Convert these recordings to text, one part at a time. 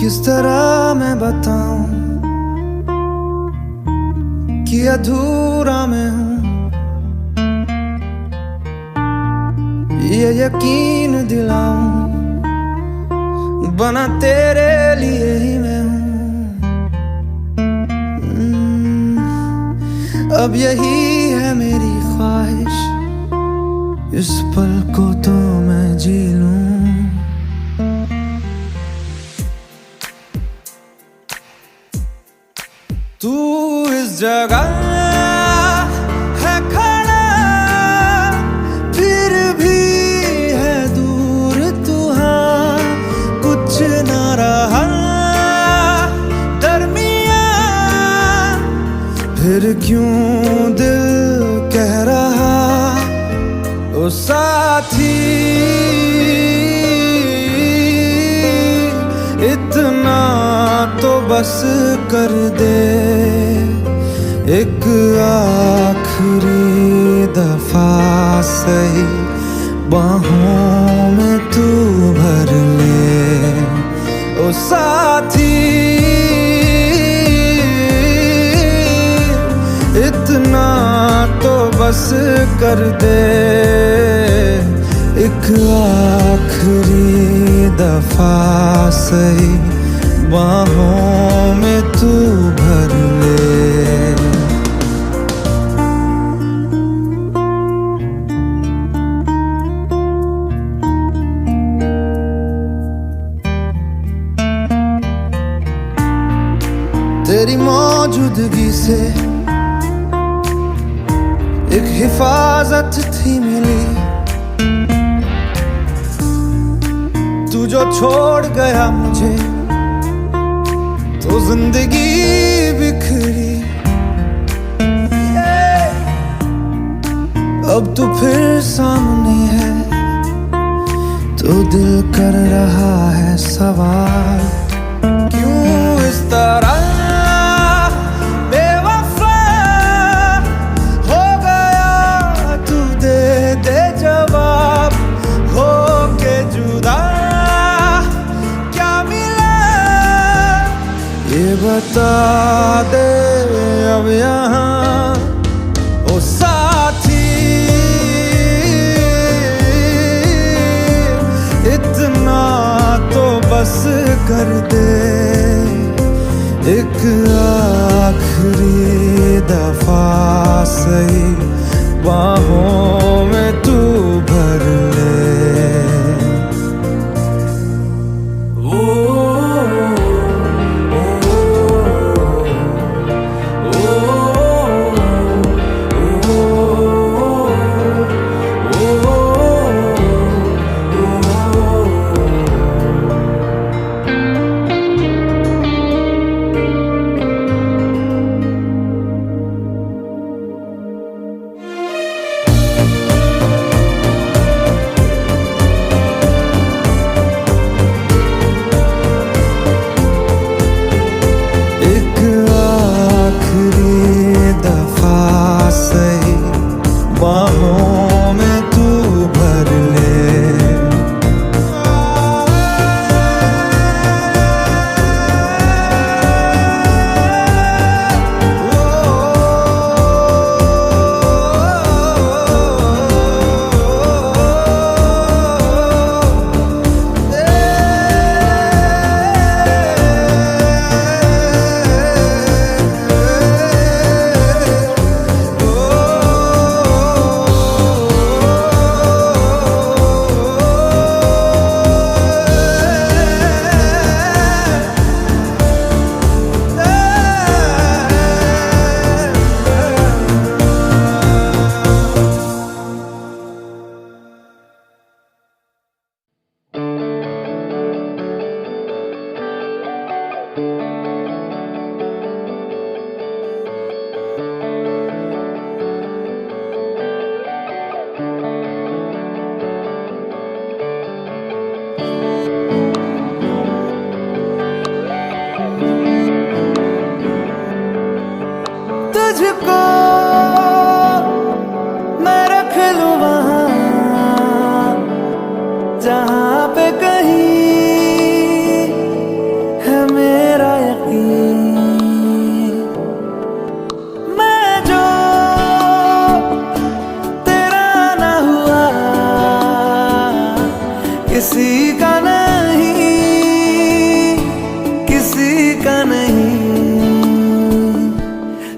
किस तरह मैं बताऊं कि अधूरा मैं हूं, ये यकीन दिलाऊं बना तेरे लिए ही मैं हूं। अब यही है मेरी ख्वाहिश, इस पल को तो मैं जी लूं। तू इस जगह है खड़ा, फिर भी है दूर तू, हाँ कुछ ना रहा दरमिया। फिर क्यों दिल कह रहा ओ साथी, इतना तो बस कर दे, एक आखिरी दफा सही बाहों में तू भर ले ओ साथी। इतना तो बस कर दे, एक आखिरी दफा सही बाहों में तू भर ले। तेरी मौजूदगी से एक हिफाजत थी मिली, तू जो छोड़ गया मुझे तो जिंदगी बिखरी। अब तू फिर सामने है तो दिल कर रहा है सवाल, क्यों इस तरह बेवफा हो गया तू, दे दे जवाब हो के जुदा क्या मिला ये बता दे अब यहाँ ओ साथी। इतना तो बस कर दे, एक आखिरी दफा सही बाहों में तू भर ले। बाहों में तू भर ले। तुझको मैं रख लूं वहां जहां पे कहीं है किसी का नहीं, किसी का नहीं।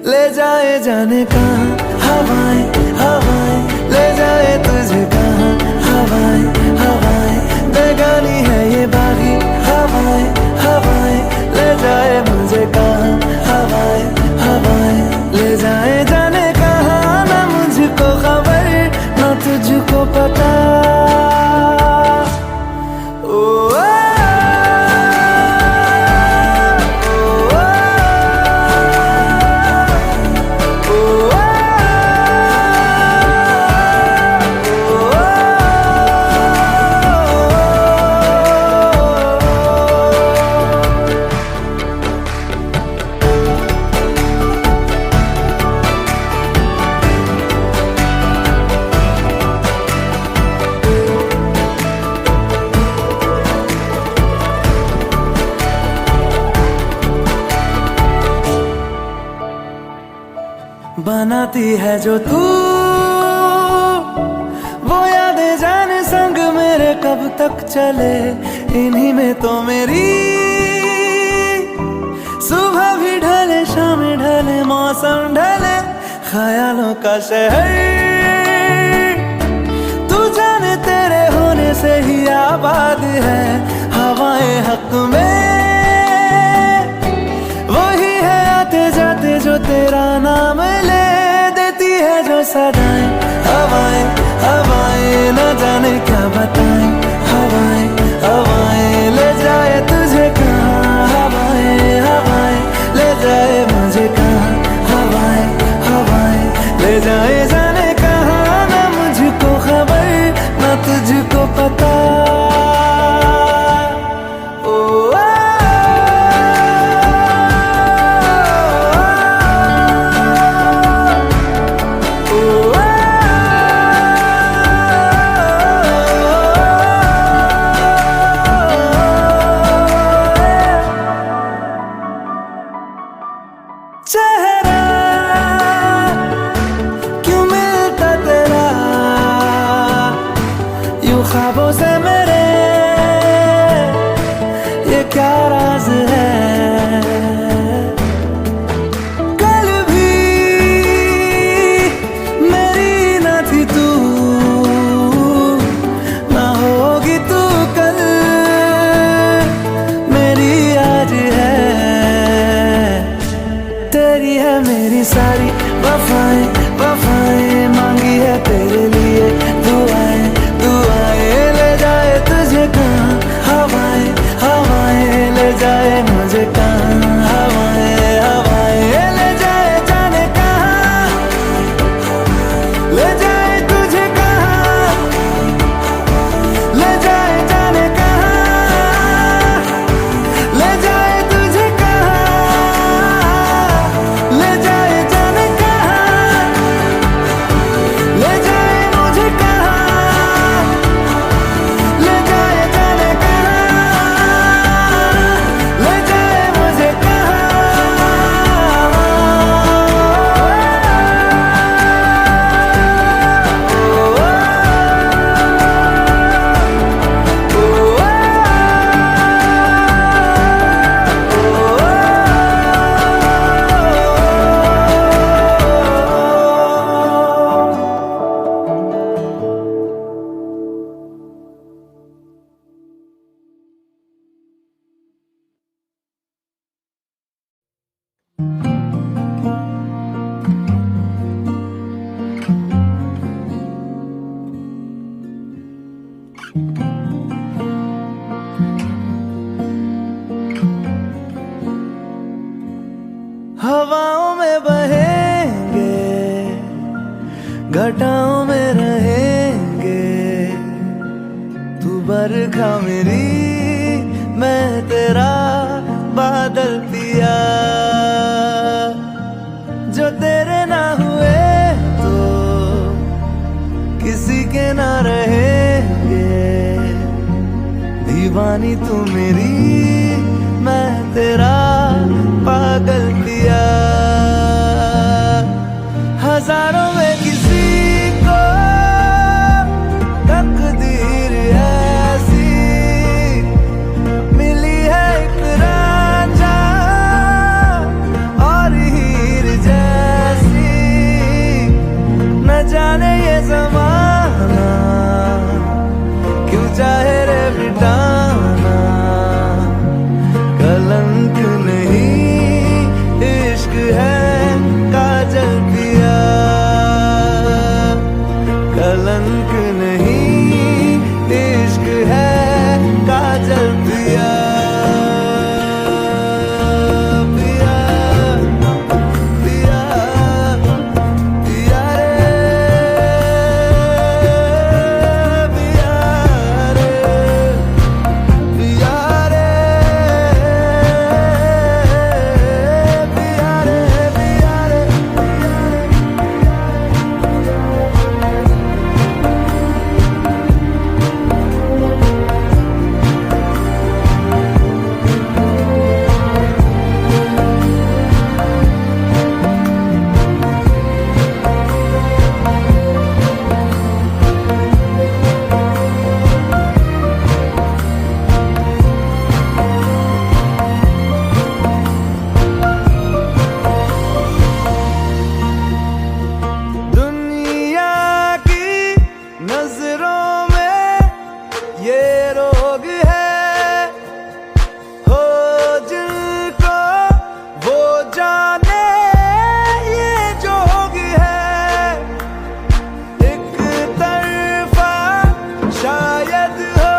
ले जाए जाने कहाँ हवाएं हवाएं, ले जाए तुझे कहाँ हवाएं हवाएं। बेगानी है ये बागी हवाएं हवाएं, ले जाए मुझे कहाँ हवाएं हवाएं। ले जाए जाने कहाँ, ना मुझको खबर ना तुझको पता। बनाती है जो तू वो यादें, जाने संग मेरे कब तक चले। इन्हीं में तो मेरी सुबह भी ढले शाम ढले मौसम ढले। ख्यालों का शहर तू जाने तेरे होने से ही आबाद है। हवाएं हक में वही है आते जाते जो तेरा नाम ले देती है जो सदाएं। हवाएं हवाएं न जाने क्या बताएं। हवाएं हवाएं ले जाए तुझे कहाँ। हवाएं हवाएं ले जाए मुझे कहाँ। हवाएं हवाएं ले जाए जाने कहाँ, ना मुझको खबर ना तुझको पता। चेहरा क्यों मिलता तेरा यूं ख्वाबों से मेरे, ये क्या राज है। कल भी मेरी ना थी तू, ना होगी तू कल मेरी आज है। तेरी है मेरी सारी वफाएं वफाएं, मांगी है तेरे लिए दुआएं दुआएं। ले जाए तुझे कहाँ हवाएं हवाएं, ले जाए मुझे कहाँ। हवाएं हवाएं ले जाए जाने कहाँ, ले जाए तुझे कहाँ। ले जाए जाने कहाँ, ले जाए तुझे कहाँ। ले जाए जाने कहाँ, ले जाए मुझे कहाँ। ले जाए जाने कहाँ, ले जाए मुझे कहाँ। हवाओं में बहेंगे, घटाओं में रहेंगे। तू बरखा मेरी, मैं तेरा बादल पिया। जो तेरे ना हुए तो किसी के ना रहेंगे। दीवानी तू मेरी, मैं तेरा पागल पिया। हजारों में किसी को तकदीर ऐसी कलंक नहीं इश्क है काजल पिया पिया पिया पिया रे पिया रे पिया रे पिया रे पिया रे दुनिया की नजरों में ये रोग है हो जिनको वो जाने ये जोग है एक तरफा शायद हो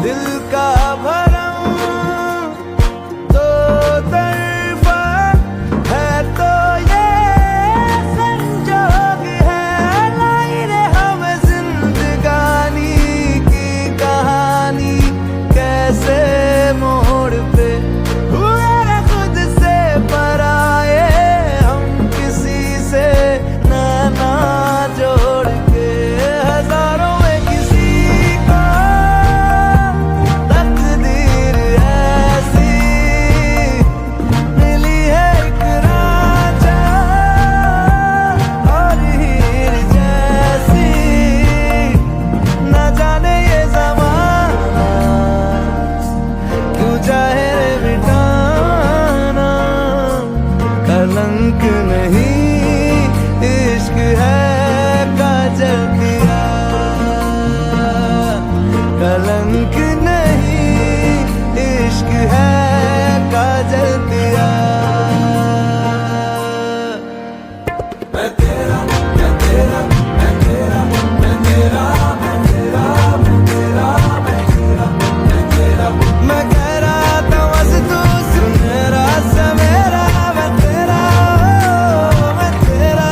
दिल का भरम दो तरफा है तो ये संजोग है लाई रे हम जिंदगानी की कहानी कैसे मोड़ पे हुए रे खुद से पराए हम किसी से ना जोड़ के हजारों में किसी को तकदीर ऐसी मिली है एक रांझा और हीर जैसी न जाने ये ज़माना क्यों चाहे रे मिटाना कलंक नहीं इश्क है काजल पिया कलंक नहीं इश्क है काजल पिया मैं तेरा मैं तेरा मैं तेरा मैं तेरा मैं तेरा मैं तेरा मैं तेरा मैं तेरा मैं कह रहा था बस तू सुन रहा सवेरा मैं तेरा मैं तेरा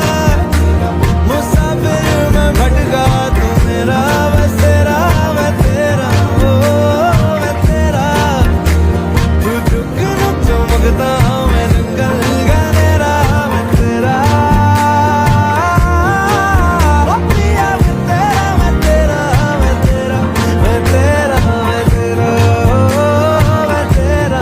मुसाफिर मैं भटका तू मेरा बस तेरा मैं तेरा मैं तेरा तू रुक रुक चमकता मैं निकल गया मेरा मैं तेरा ओ पिया मैं तेरा मैं तेरा मैं तेरा मैं तेरा मैं तेरा मैं तेरा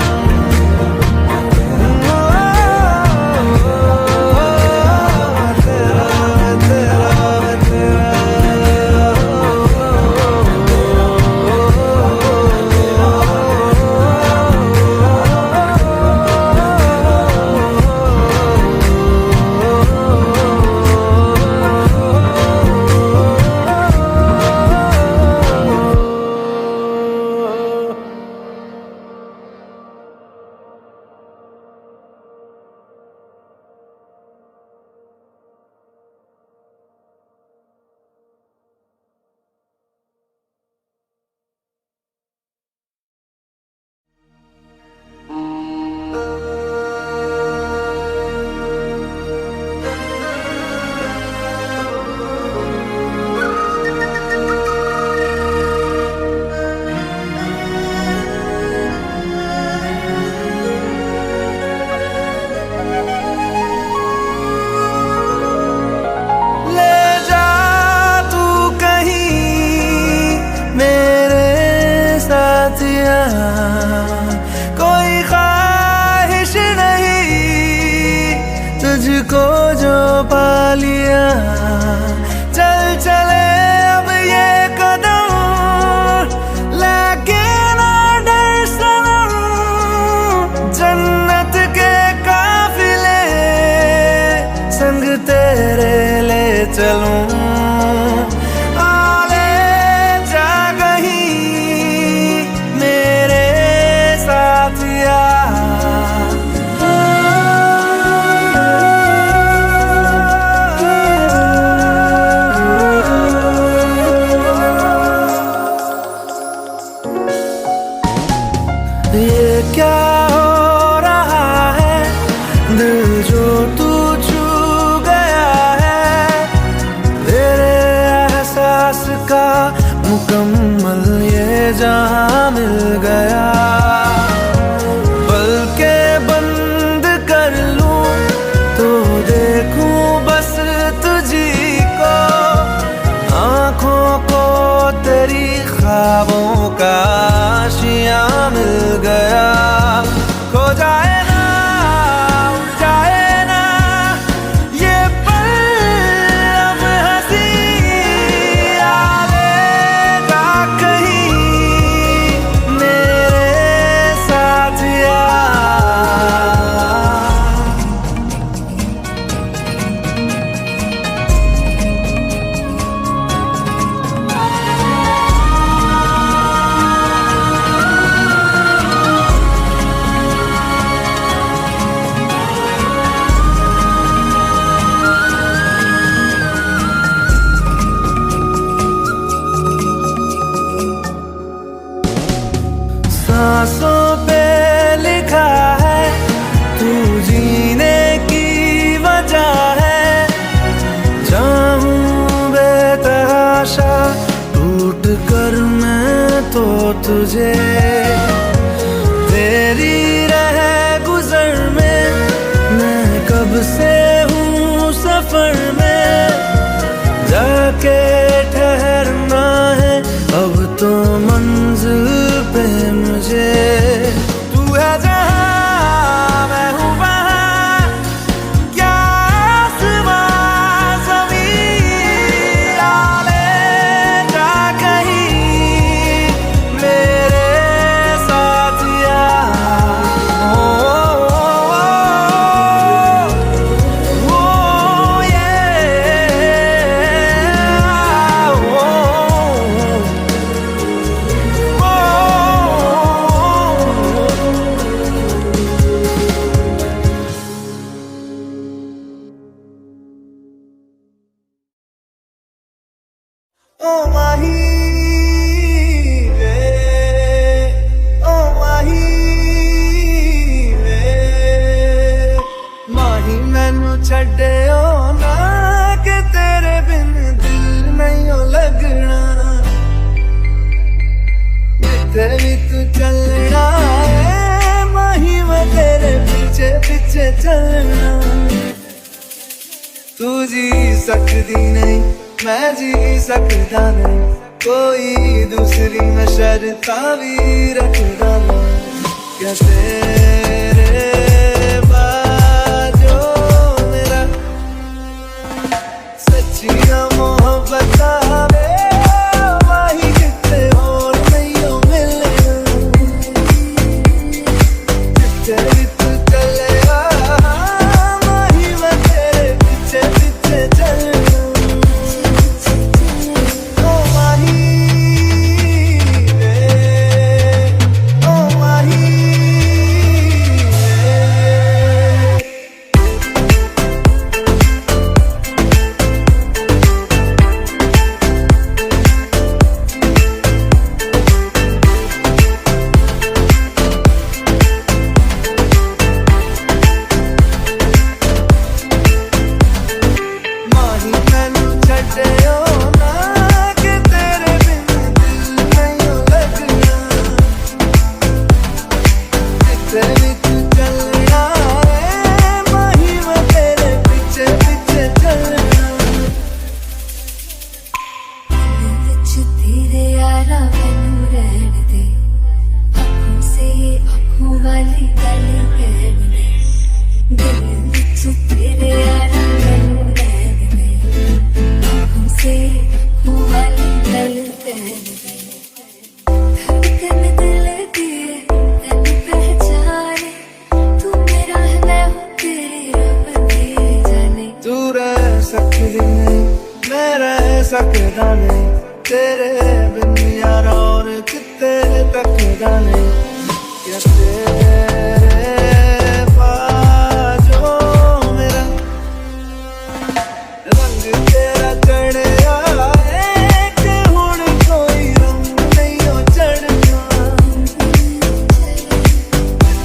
ले जा तू कहीं मेरे साथिया कोई ख्वाहिश नहीं तुझको जो पा लिया चल चले अब ये कदम लेके ना डर सनम जन्नत के काफिले संग तेरे ले चलूं आले जा कहीं मेरे का मुकम्मल ये जहां मिल गया। पलकें बंद कर लूं तो देखूं बस तुझी को, आंखों को तेरी ख्वाबों का आशियां मिल गया। खो जाए ना, उड़ जाए ना ये पल अब हंसी, आवेगा कहीं मेरे साथ यार। सांसों पे लिखा है तू जीने की वजह है, चाहूं बेतहाशा टूट कर मैं तो तुझे, तेरी रह गुजर में मैं कब से हूँ सफर में, जाके ठहरना है अब तो मंजिल पे मुझे। तू है जहां मैं हूँ वहां, क्या आसमां ज़मीं, आलेगा कहीं मेरे साथ यार। ओ माही वे, ओ माही वे, माही मैनू छड्डियो ना कि तेरे बिन दिल नहीं लगना, जिथे भी तू चलना है माही मैं तेरे पीछे पीछे चलना। तू जी सकदी नहीं मैं जी सकता नहीं, कोई दूसरी मैं शर्ता भी रखदा नहीं, क्या तेरे बाजो मेरा सच्चियां मोहब्बत वे, माही किते और नहीं हो मिलना, जिथे भी तू चलेगा माही मैं तेरे पीछे पीछे चलना। सकदा नहीं तेरे बिन यार और किते तकदा नहीं, क्या तेरे बाजो मेरा रंग तेरा चढ़या है कि हुण कोई रंग नहीं हो चढ़ना,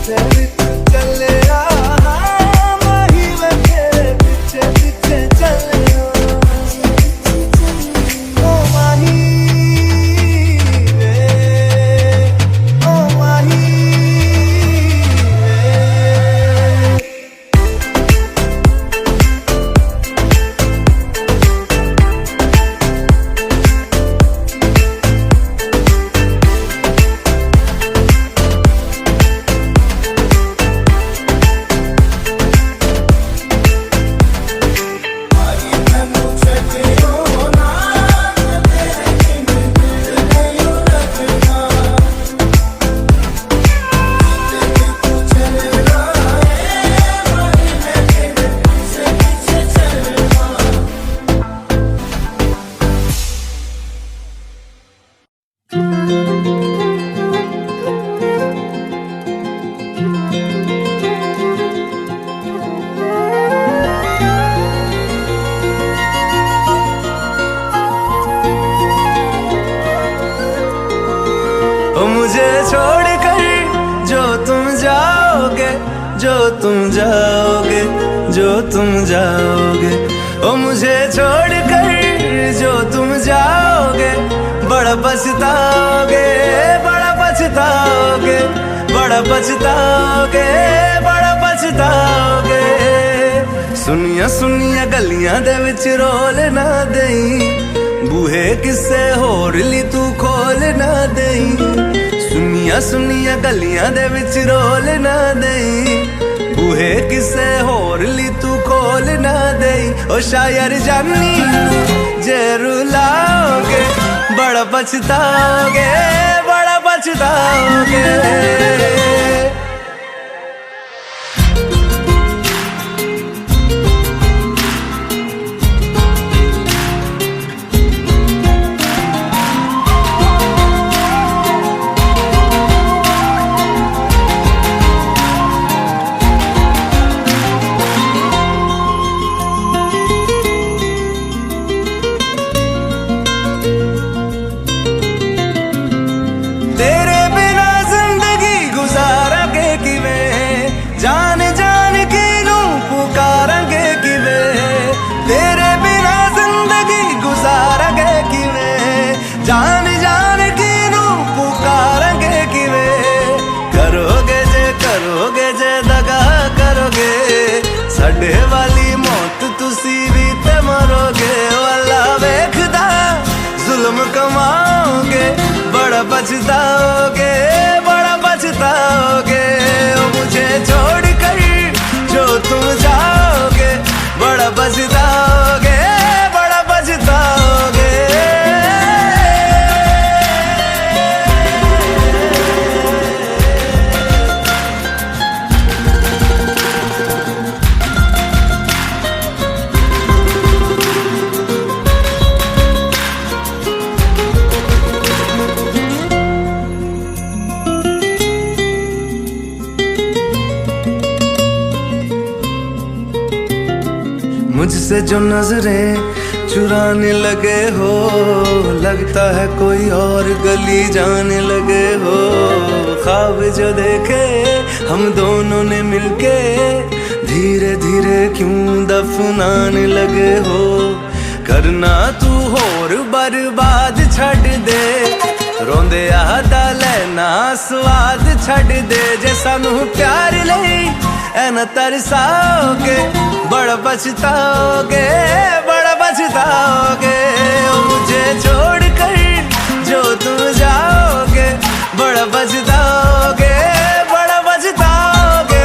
तेरे तू चलिया माही मैं तेरे पीछे पीछे चलिया। ओ माही मुझे छोड़ कर जो तुम जाओगे, जो तुम जाओगे, जो तुम जाओगे। ओ मुझे छोड़ कर जो तुम जाओगे, बड़ा पछताओगे, बड़ा पछताओगे, बड़ा पछताओगे, बड़ा पछताओगे। सुनिया सुनिया गलियां दे विच रोल ना देई, बूहे किसे होर ली तू खोल ना देई। सुनिया सुनिया गलियां दे विच रोल ना देई, बूहे किसे होर ली तू खोल ना देई। ओ शायर जानी जे रुलाओगे, बड़ा पछताओगे, बड़ा पछताओगे। तेरे बिना जिंदगी गुजारांगे किवें, जान जान के नू पुकारांगे किवें। तेरे बिना जिंदगी गुजारांगे किवें, जान जान के नू पुकारांगे किवें। करोगे जे दगा करोगे, साडे वाली मौत तुसी भी ते मरोगे। अल्लाह वेखदा जुल्म कमाओगे, बड़ा पछताओगे, बड़ा पछताओगे। ओ मुझे छोड़ कर जो तुम जाओगे, बड़ा पछताओगे, बड़ा पछताओगे। मुझसे जो नजरें चुराने लगे हो, लगता है कोई और गली जाने लगे हो। ख्वाब जो देखे हम दोनों ने मिलके, धीरे धीरे क्यों दफनाने लगे हो। करना तू होर बर्बाद छड़ दे, रोंदे आदा लेना स्वाद छड़ दे। जे सानू प्यार लई ऐना तरसाओगे, बड़ा पछताओगे, बड़ा पछताओगे। ओ मुझे छोड़ कर जो तुम जाओगे, बड़ा पछताओगे, बड़ा पछताओगे।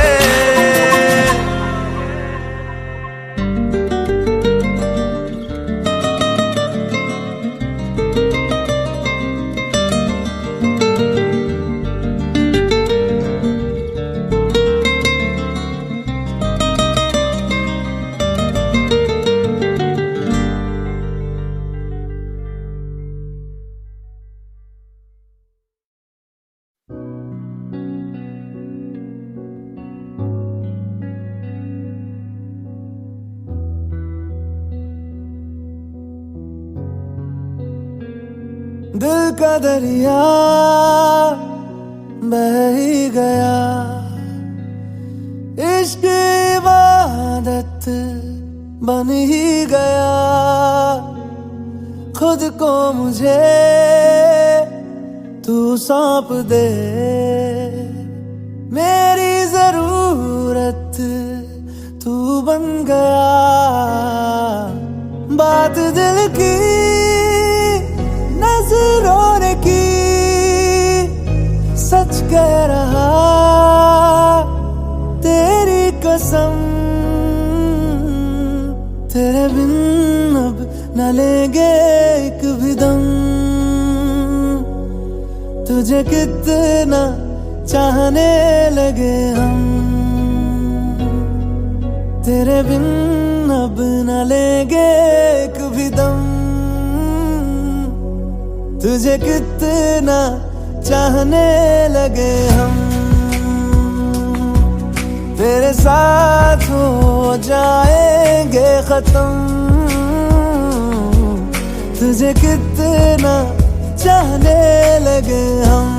दिल का दरिया बह ही गया, इश्क इबादत बन ही गया। खुद को मुझे तू सौंप दे, मेरी जरूरत तू बन गया। बात दिल की नजरों ने की, सच कह रहा तेरी कसम। तेरे बिन अब न लेंगे एक भी दम, तुझे कितना चाहने लगे हम। तेरे बिन अब न लेंगे एक भी दम, तुझे कितना चाहने लगे हम। तेरे साथ हो जाएंगे खत्म, तुझे कितना चाहने लगे हम।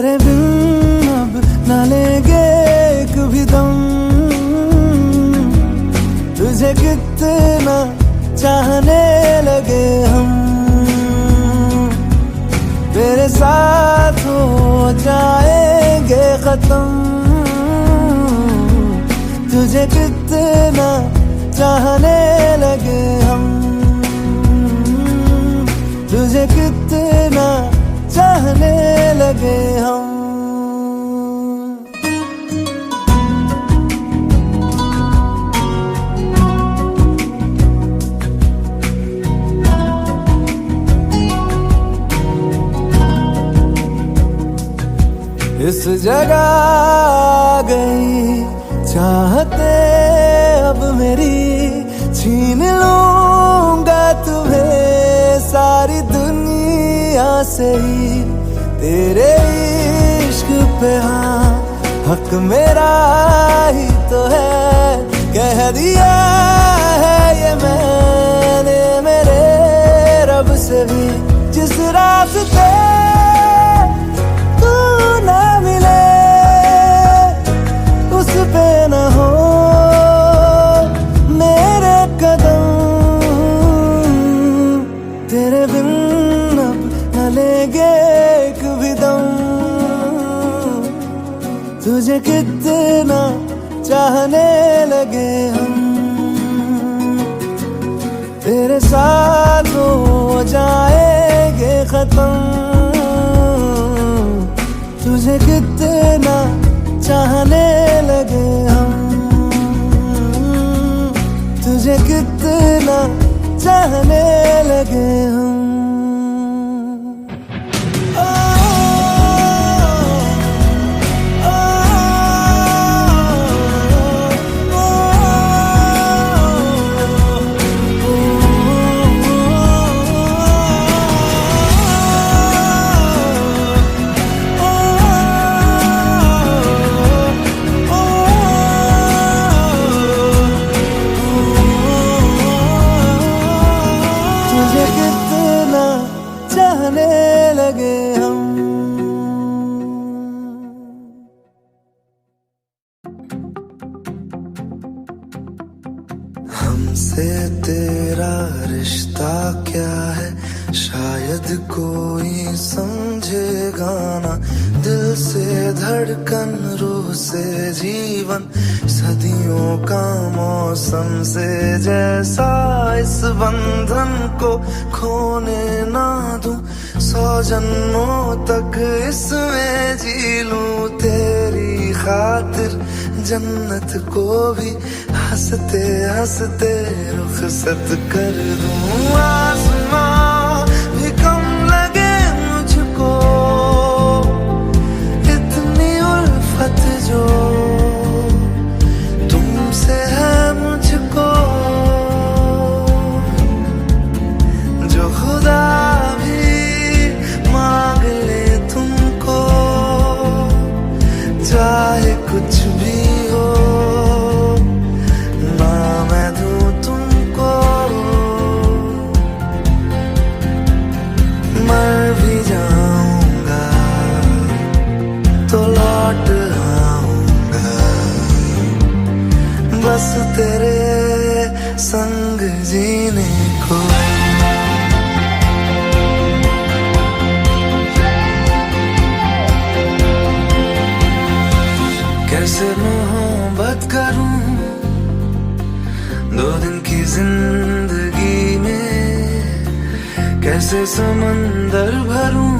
तेरे बिन अब न लेंगे एक भी दम, तुझे कितना चाहने लगे हम, तेरे साथ हो जाएंगे खत्म, तुझे कितना चाहने लगे हम, तुझे कितना चाहने लगे हम। इस जगह आ गई चाहते अब मेरी, छीन लूंगा तुम्हें सारी दुनिया से ही, तेरे इश्क पे हाँ हक मेरा ही तो है, कह दिया है ये मैंने मेरे रब से भी, जिस रास्ते तू ना मिले उस पे न हो मेरे कदम, तेरे बिन अब न लेंगे एक भी दम, तुझे कितना चाहने लगे हम, तेरे साथ हो जाएंगे खत्म, तुझे कितना चाहने लगे हम, तुझे कितना चाहने लगे हम। चाहने लगे हम। हमसे तेरा रिश्ता क्या है शायद कोई समझेगा ना, दिल से धड़कन रूह से जीवन, सदियों का मौसम से जैसा, इस बंधन को खोने ना दूं, 100 जन्मों तक इसमें जी लूं, तेरी खातिर जन्नत को भी हंसते हंसते रुखसत कर दूं, आसमां भी कम लगे मुझको, इतनी उल्फत जो तुमसे है मुझको, जो खुदा भी मांग ले तुमको, चाहे कुछ भी हो ना मैं दूं तुमको, मर भी जाऊंगा तो लौट आऊंगा, बस तेरे संग जीने को। कैसे मोहब्बत करूं 2 दिन की जिंदगी में, कैसे समंदर भरूं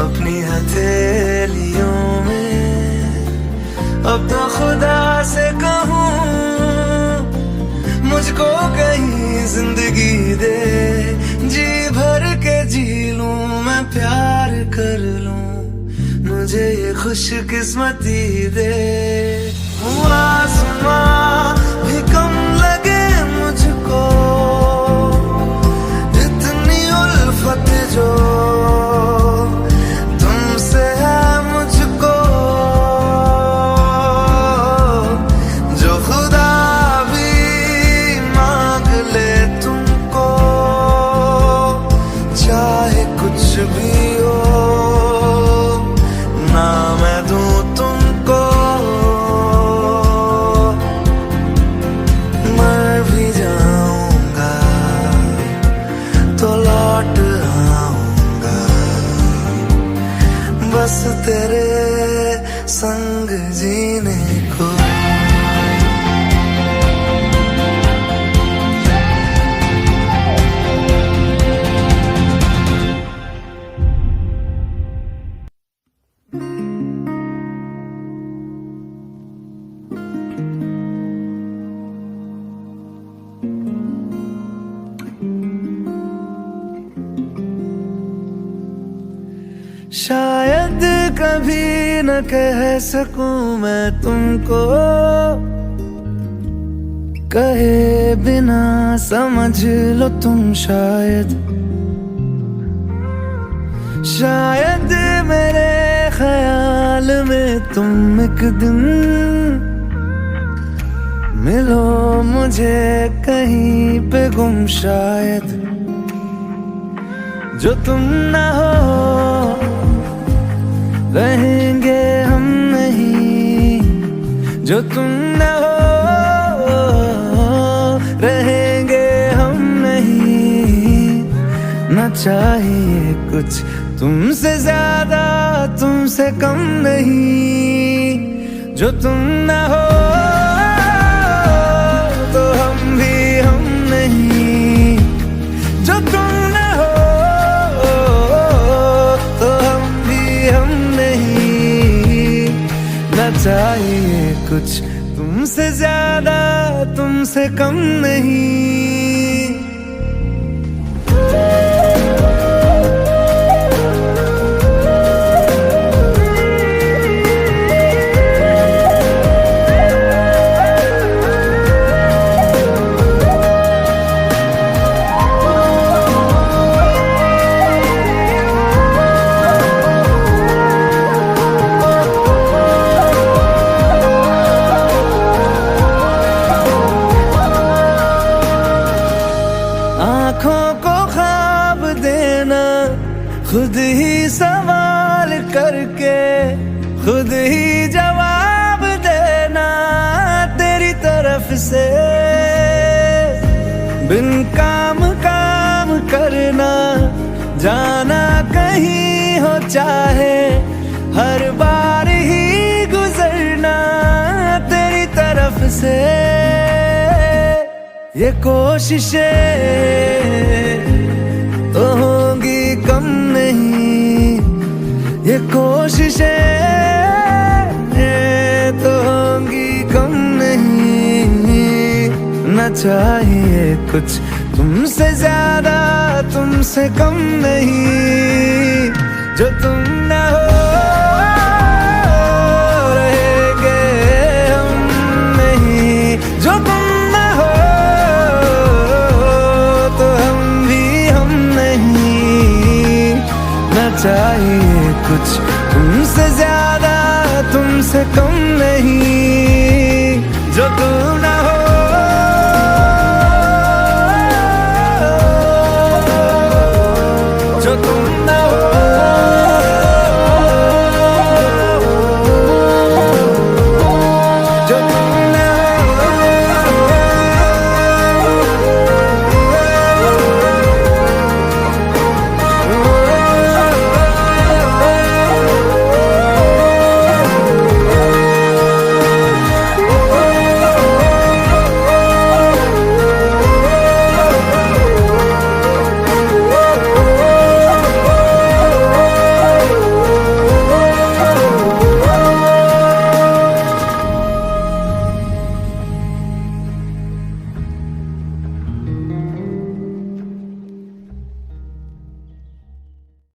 अपनी हथेलियों में, अब तो खुदा से कहूं मुझको कहीं जिंदगी दे, जी भर के जी लूं मैं प्यार कर लूं, मुझे ये खुशकिस्मती दे, आसमां भी कम लगे मुझको, इतनी उल्फत जो तुमसे है मुझको, जो खुदा भी मांग ले तुमको, चाहे कुछ भी हो बस तेरे संग जीने को। शायद कभी न कह सकूं मैं तुमको, कहे बिना समझ लो तुम शायद। शायद मेरे ख्याल में तुम एक दिन मिलो मुझे कहीं पे गुम शायद। जो तुम ना हो रहेंगे हम नहीं, जो तुम न हो रहेंगे हम नहीं। न चाहिए कुछ तुमसे ज्यादा तुमसे कम नहीं। जो तुम न हो तो हम भी हम नहीं, जो तुम न हो तो हम भी हम नहीं। न चाहिए कुछ तुमसे ज्यादा तुमसे कम नहीं। आँखों को ख्वाब देना खुद ही सवाल करके, खुद ही जवाब देना तेरी तरफ से। बिन काम काम करना जाना कहीं हो चाहे, हर बार ही गुजरना तेरी तरफ से। ये कोशिशें तो होंगी कम नहीं, ये कोशिशें तो होंगी कम नहीं। न चाहिए कुछ तुमसे ज्यादा तुमसे कम नहीं। जो तुम न हो रहेंगे हम नहीं, जो तुम न हो चाहिए कुछ तुमसे